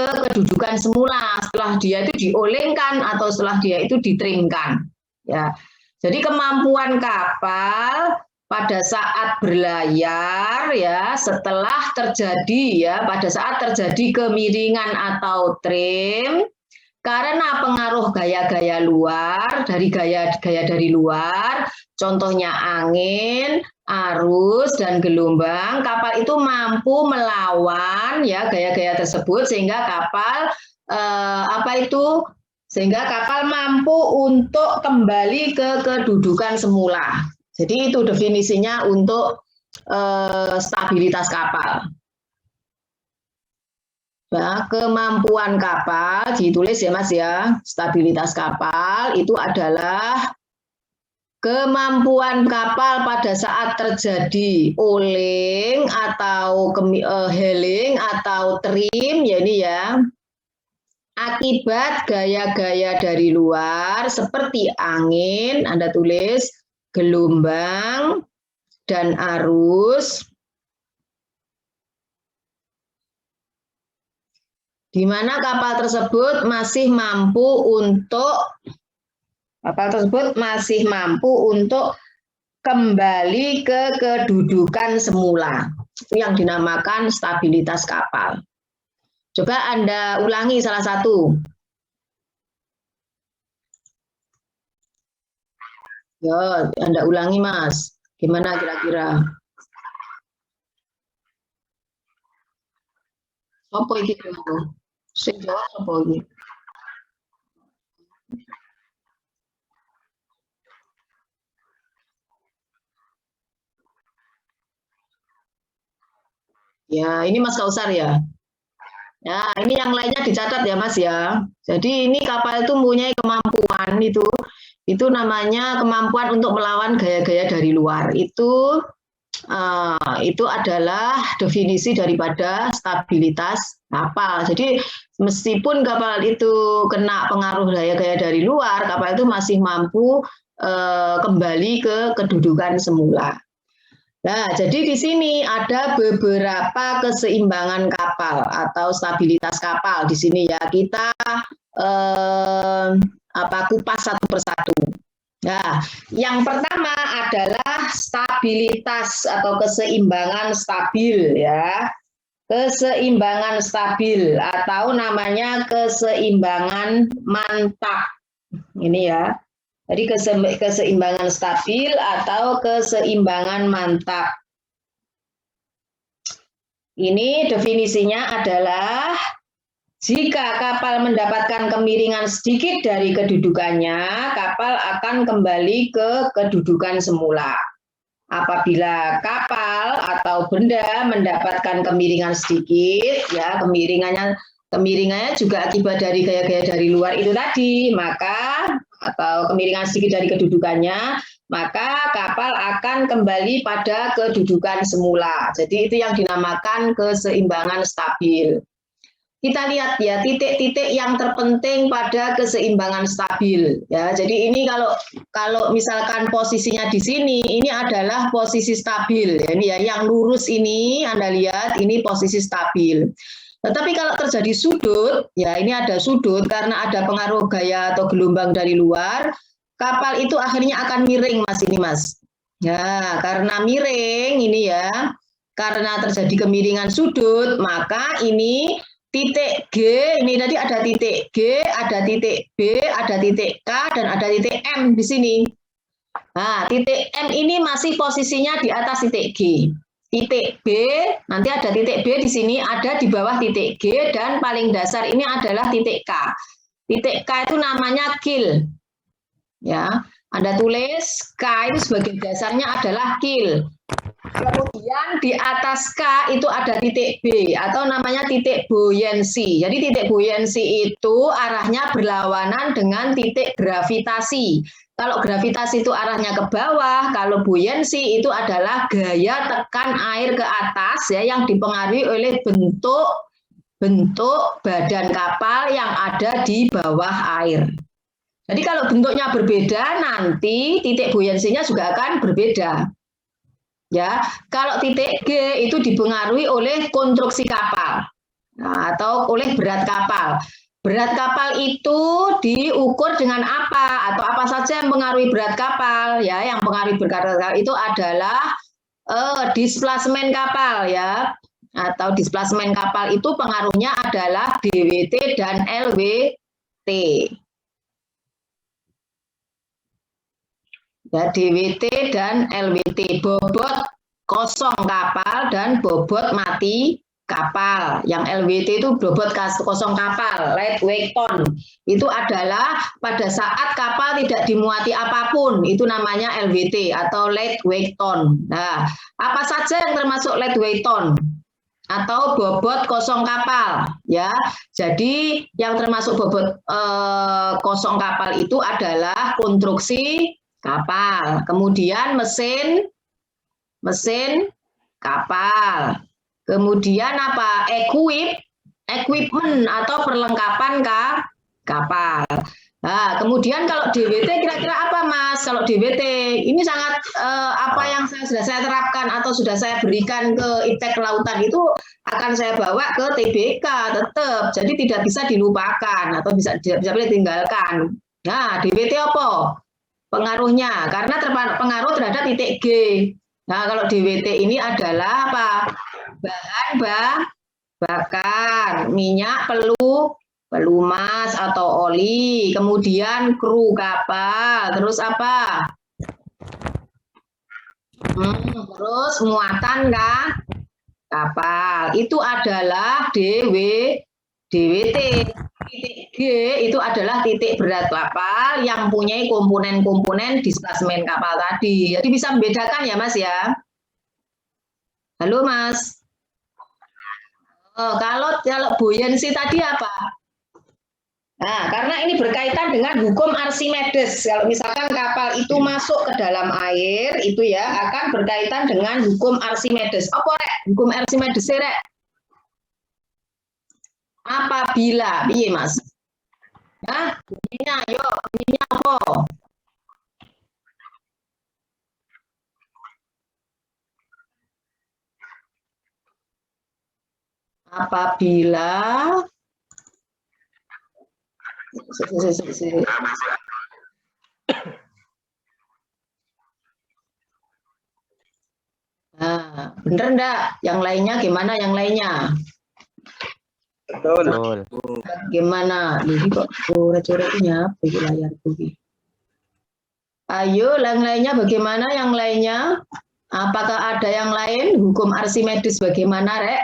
ke kedudukan semula setelah dia itu diolengkan atau setelah dia itu ditrimkan. Ya, jadi kemampuan kapal pada saat berlayar ya setelah terjadi ya pada saat terjadi kemiringan atau trim karena pengaruh gaya-gaya luar dari gaya-gaya dari luar, contohnya angin, arus dan gelombang, kapal itu mampu melawan ya gaya-gaya tersebut sehingga kapal sehingga kapal mampu untuk kembali ke kedudukan semula. Jadi itu definisinya untuk stabilitas kapal. Ya, kemampuan kapal ditulis ya Mas ya. Stabilitas kapal itu adalah kemampuan kapal pada saat terjadi oleng atau heeling atau trim ya ini ya. Akibat gaya-gaya dari luar seperti angin, Anda tulis gelombang dan arus, di mana kapal tersebut masih mampu kembali ke kedudukan semula. Itu yang dinamakan stabilitas kapal. Coba Anda ulangi salah satu. Ya, Anda ulangi Mas. Gimana kira-kira? Apa iki itu? Sing jawab apa iki? Ya, ini Mas Kausar ya. Ya, ini yang lainnya dicatat ya Mas ya. Jadi ini kapal itu mempunyai kemampuan itu namanya kemampuan untuk melawan gaya-gaya dari luar. Itu adalah definisi daripada stabilitas kapal. Jadi meskipun kapal itu kena pengaruh gaya-gaya dari luar, kapal itu masih mampu kembali ke kedudukan semula. Nah, jadi di sini ada beberapa keseimbangan kapal atau stabilitas kapal di sini ya. Kita kupas satu persatu. Nah, yang pertama adalah stabilitas atau keseimbangan stabil ya. Keseimbangan stabil atau namanya keseimbangan mantap. Ini ya. Jadi keseimbangan stabil atau keseimbangan mantap. Ini definisinya adalah jika kapal mendapatkan kemiringan sedikit dari kedudukannya, kapal akan kembali ke kedudukan semula. Apabila kapal atau benda mendapatkan kemiringan sedikit, ya kemiringannya juga akibat dari gaya-gaya dari luar itu tadi, maka atau kemiringan sedikit dari kedudukannya, maka kapal akan kembali pada kedudukan semula. Jadi itu yang dinamakan keseimbangan stabil. Kita lihat ya titik-titik yang terpenting pada keseimbangan stabil. Ya, jadi ini kalau misalkan posisinya di sini, ini adalah posisi stabil. Ya, ini ya yang lurus ini Anda lihat ini posisi stabil. Tetapi kalau terjadi sudut, ya ini ada sudut karena ada pengaruh gaya atau gelombang dari luar, kapal itu akhirnya akan miring Mas ini Mas. Ya, karena miring ini ya, karena terjadi kemiringan sudut, maka ini titik G, ini tadi ada titik G, ada titik B, ada titik K, dan ada titik M di sini. Nah, titik M ini masih posisinya di atas titik G. Titik B, nanti ada titik B di sini, ada di bawah titik G, dan paling dasar ini adalah titik K. Titik K itu namanya kil. Ya, Anda tulis K itu sebagai dasarnya adalah kil. Kemudian di atas K itu ada titik B atau namanya titik buoyancy. Jadi titik buoyancy itu arahnya berlawanan dengan titik gravitasi. Kalau gravitasi itu arahnya ke bawah, kalau buoyancy itu adalah gaya tekan air ke atas ya yang dipengaruhi oleh bentuk badan kapal yang ada di bawah air. Jadi kalau bentuknya berbeda, nanti titik buoyancy-nya juga akan berbeda. Ya, kalau titik G itu dipengaruhi oleh konstruksi kapal. Nah, atau oleh berat kapal. Berat kapal itu diukur dengan apa atau apa saja yang mengaruhi berat kapal ya? Yang mengaruhi berat kapal itu adalah displacement kapal ya, atau displacement kapal itu pengaruhnya adalah DWT dan LWT. Ya, DWT dan LWT, bobot kosong kapal dan bobot mati kapal. Yang LWT itu bobot kosong kapal, light weight ton. Itu adalah pada saat kapal tidak dimuati apapun, itu namanya LWT atau light weight ton. Nah, apa saja yang termasuk light weight ton? Atau bobot kosong kapal ya. Jadi yang termasuk bobot kosong kapal itu adalah konstruksi kapal, kemudian mesin kapal, kemudian apa? Equipment atau perlengkapan kapal. Nah, kemudian kalau DWT kira-kira apa, Mas? Kalau DWT ini sangat apa yang sudah saya terapkan atau sudah saya berikan ke IPTEK Kelautan itu akan saya bawa ke TBK tetap. Jadi tidak bisa dilupakan atau tidak bisa ditinggalkan. Nah, DWT apa? Pengaruhnya karena terpengaruh terhadap titik G. Nah, kalau DWT ini adalah apa? Bahan bakar, minyak, pelumas atau oli, kemudian kru kapal, terus apa? Terus muatan kapal. Itu adalah DWT. Titik G itu adalah titik berat kapal yang punya komponen-komponen displacement kapal tadi. Jadi bisa membedakan ya, Mas ya. Halo, Mas. Kalau buoyancy tadi apa? Nah, karena ini berkaitan dengan hukum Archimedes. Kalau misalkan kapal itu masuk ke dalam air, itu ya akan berkaitan dengan hukum Archimedes. Apa rek? Hukum Archimedes rek? Apabila, iya Mas? Nah, bunyinya, ayo, bunyinya apa? Apabila nah, bener enggak? Yang lainnya gimana? Yang lainnya? Betul. Gimana? Jadi kok coret-coretnya bagi layar bagi. Ayo, yang lainnya bagaimana? Yang lainnya? Apakah ada yang lain? Hukum Archimedes bagaimana, Rek?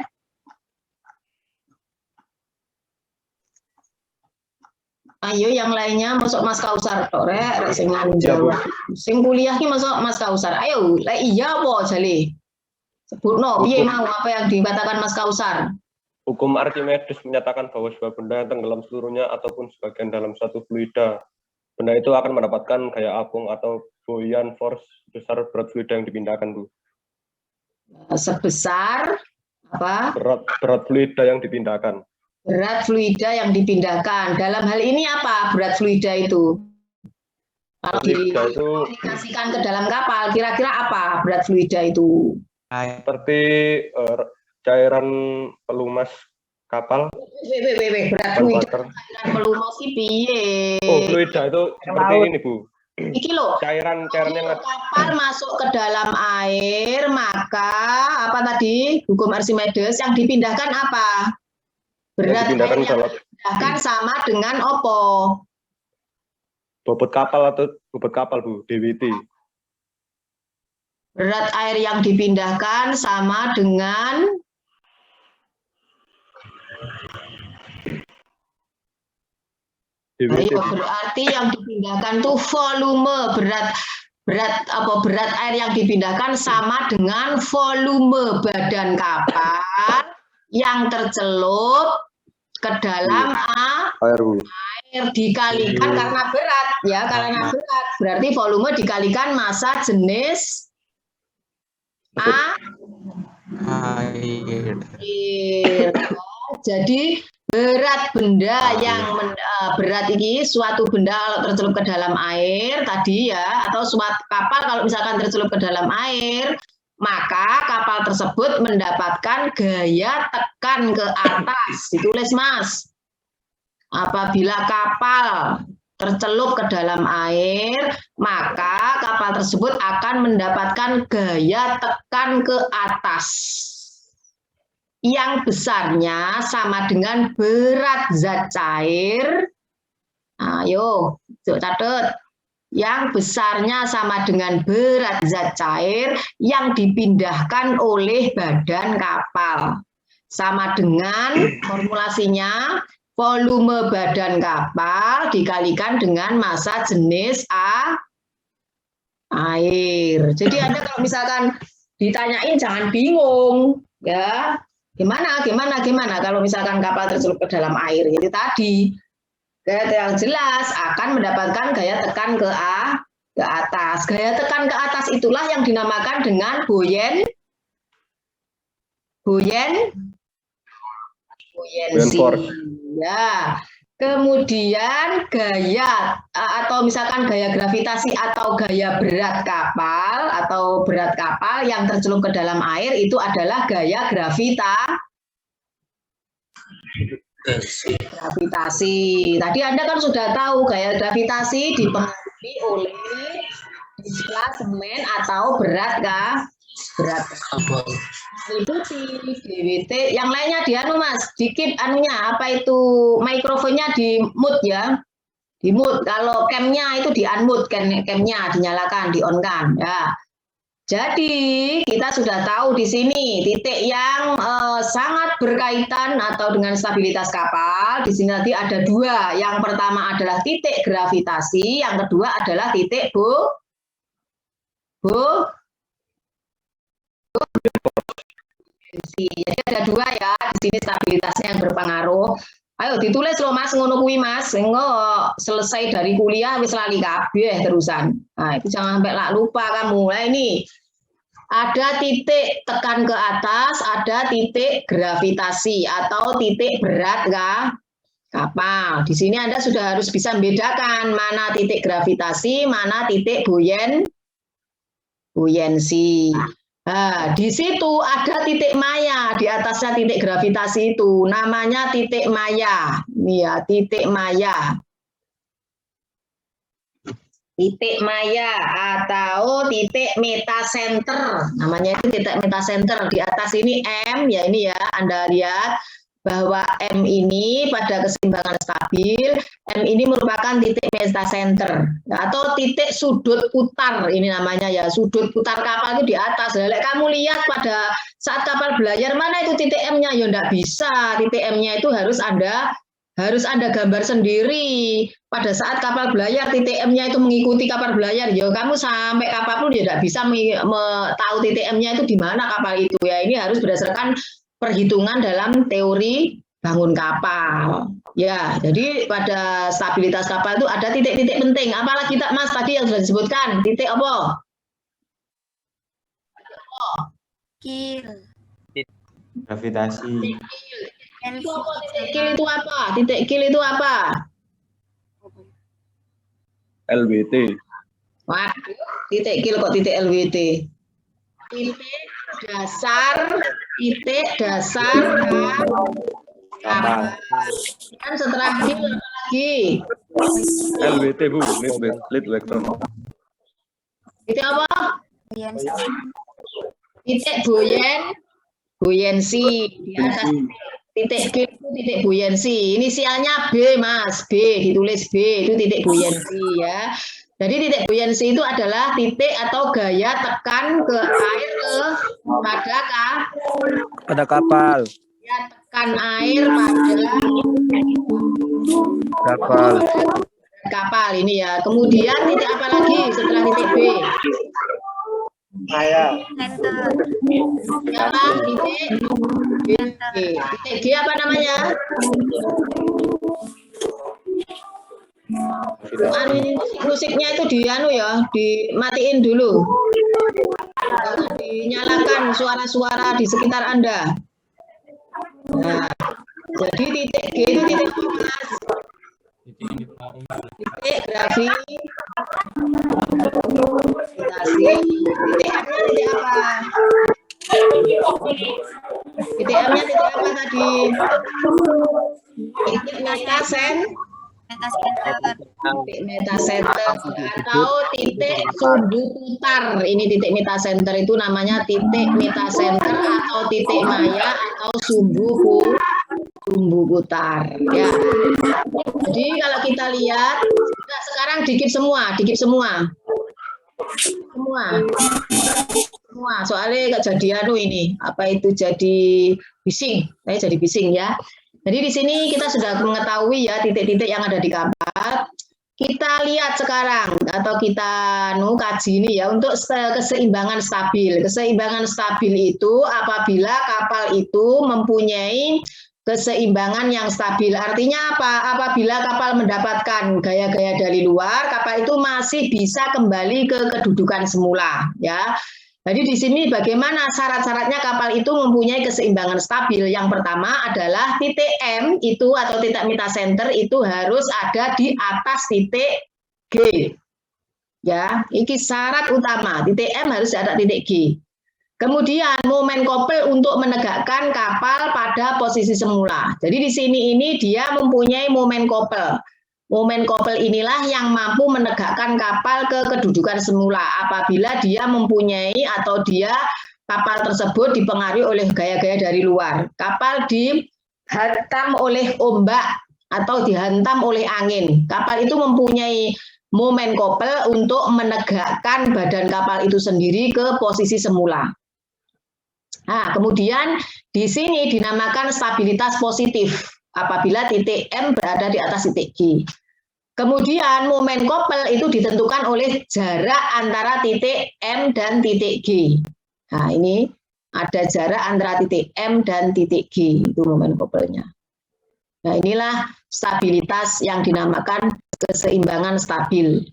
Ayo yang lainnya masuk Mas Kausar tok rek sing jawab. Sing kuliah ki masuk Mas Kausar. Ayo, lek iya apa jale? Sebutno piye mau apa yang dikatakan Mas Kausar? Hukum Archimedes menyatakan bahwa sebuah benda yang tenggelam seluruhnya ataupun sebagian dalam satu fluida, benda itu akan mendapatkan gaya apung atau buoyant force besar berat fluida yang dipindahkan, Bu. Sebesar apa? Berat fluida yang dipindahkan. Berat fluida yang dipindahkan. Dalam hal ini apa berat fluida itu? Kalau diaplikasikan ke dalam kapal, kira-kira apa berat fluida itu? Seperti cairan pelumas kapal. Berat fluida cairan pelumas piye? Oh, fluida itu seperti ini, Bu. Iki loh, cairan yang kapal masuk ke dalam air, maka apa tadi hukum Archimedes yang dipindahkan apa? Berat air yang dipindahkan sama dengan opo? Bobot kapal atau bobot kapal, Bu, DWT. Berat air yang dipindahkan sama dengan ayo, berarti yang dipindahkan tuh volume berat air yang dipindahkan sama dengan volume badan kapal yang tercelup ke dalam air dikalikan karena berat ya, karena berat berarti volume dikalikan massa jenis air. Jadi berat benda yang berat ini suatu benda kalau tercelup ke dalam air tadi ya, atau suatu kapal kalau misalkan tercelup ke dalam air maka kapal tersebut mendapatkan gaya tekan ke atas. Ditulis, Mas. Apabila kapal tercelup ke dalam air, maka kapal tersebut akan mendapatkan gaya tekan ke atas. Yang besarnya sama dengan berat zat cair. Ayo, catat. Yang besarnya sama dengan berat zat cair yang dipindahkan oleh badan kapal. Sama dengan formulasinya, volume badan kapal dikalikan dengan massa jenis air. Jadi Anda kalau misalkan ditanyain jangan bingung, ya. Gimana kalau misalkan kapal tercelup ke dalam air? Jadi tadi gaya yang jelas akan mendapatkan gaya tekan ke atas. Gaya tekan ke atas itulah yang dinamakan dengan buoyancy. Ya. Kemudian gaya atau misalkan gaya gravitasi atau gaya berat kapal yang tercelup ke dalam air itu adalah gaya gravitasi. Tadi Anda kan sudah tahu gaya gravitasi dipengaruhi oleh displacement atau berat kapal. Ikuti DWT. Yang lainnya Mas, dikit apa itu mikrofonnya di mute ya. Di mute. Kalau cam-nya itu di unmute, cam-nya dinyalakan, di on kan ya. Jadi kita sudah tahu di sini titik yang sangat berkaitan atau dengan stabilitas kapal. Di sini tadi ada dua. Yang pertama adalah titik gravitasi, yang kedua adalah titik buoyancy. Jadi ada dua ya di sini stabilitasnya yang berpengaruh. Ayo ditulis loh Mas, ngono kuwi Mas. Selesai dari kuliah wis lali kabeh terusan. Nah, itu jangan sampai lupa kamu. Nah, ini ada titik tekan ke atas, ada titik gravitasi atau titik berat kapal. Di sini Anda sudah harus bisa membedakan mana titik gravitasi, mana titik buoyancy. Nah, di situ ada titik maya, di atasnya titik gravitasi itu, namanya titik maya. Ini ya, titik maya. Titik maya atau titik metacenter, namanya itu titik metacenter. Di atas ini M, ya ini ya, Anda lihat bahwa M ini pada keseimbangan stabil, M ini merupakan titik metacenter atau titik sudut putar, ini namanya ya, sudut putar kapal itu di atas. Lalu kamu lihat pada saat kapal belayar mana itu titik M-nya, ya enggak bisa, titik M-nya itu harus Anda gambar sendiri. Pada saat kapal belayar, titik M-nya itu mengikuti kapal belayar. Ya, kamu sampai kapal pun ya tidak bisa tahu titik M-nya itu di mana kapal itu. Ya, ini harus berdasarkan perhitungan dalam teori bangun kapal. Ya, jadi pada stabilitas kapal itu ada titik-titik penting. Apalagi Mas tadi yang sudah disebutkan, titik apa? Kil. Gravitasi. Titik kil itu apa? Titik kil itu apa? LWT. Wah, titik kil kok titik LWT? Titik dasar kapal. Dan setelah kil apa lagi? LWT Bu, lead vector. Titik apa? Titik buoyancy. Di atas titik G itu titik buoyancy. Inisialnya B, Mas. B, ditulis B, itu titik buoyancy ya. Jadi titik buoyancy itu adalah titik atau gaya tekan ke air pada kapal. Ya, tekan air pada kapal ini ya. Kemudian titik apa lagi setelah titik B? Apa? Titik G apa namanya? Musiknya itu dimatiin dulu. Jangan dinyalakan suara-suara di sekitar Anda. Nah, jadi titik G itu titik Mas. Titik gravitasi. Titik M-nya titik apa? Titik M-nya titik apa tadi? Titik metasenter. Titik metasenter atau titik sumbu putar. Ini titik metasenter itu namanya titik metasenter atau titik maya atau sumbu putar. Ya. Jadi kalau kita lihat sekarang dikit semua. Soalnya kejadian ini apa itu jadi bising, jadi bising ya. Jadi di sini kita sudah mengetahui ya titik-titik yang ada di kapal. Kita lihat sekarang atau kita kaji ini ya untuk keseimbangan stabil. Keseimbangan stabil itu apabila kapal itu mempunyai keseimbangan yang stabil. Artinya apa? Apabila kapal mendapatkan gaya-gaya dari luar, kapal itu masih bisa kembali ke kedudukan semula ya. Jadi di sini bagaimana syarat-syaratnya kapal itu mempunyai keseimbangan stabil. Yang pertama adalah titik M itu atau titik metasenter itu harus ada di atas titik G. Ya, ini syarat utama. Titik M harus ada titik G. Kemudian momen kopel untuk menegakkan kapal pada posisi semula. Jadi di sini ini dia mempunyai momen kopel. Momen kopel inilah yang mampu menegakkan kapal ke kedudukan semula apabila dia mempunyai atau kapal tersebut dipengaruhi oleh gaya-gaya dari luar. Kapal dihantam oleh ombak atau dihantam oleh angin. Kapal itu mempunyai momen kopel untuk menegakkan badan kapal itu sendiri ke posisi semula. Nah, kemudian di sini dinamakan stabilitas positif apabila titik M berada di atas titik G. Kemudian momen kopel itu ditentukan oleh jarak antara titik M dan titik G. Nah, ini ada jarak antara titik M dan titik G, itu momen kopelnya. Nah, inilah stabilitas yang dinamakan keseimbangan stabil.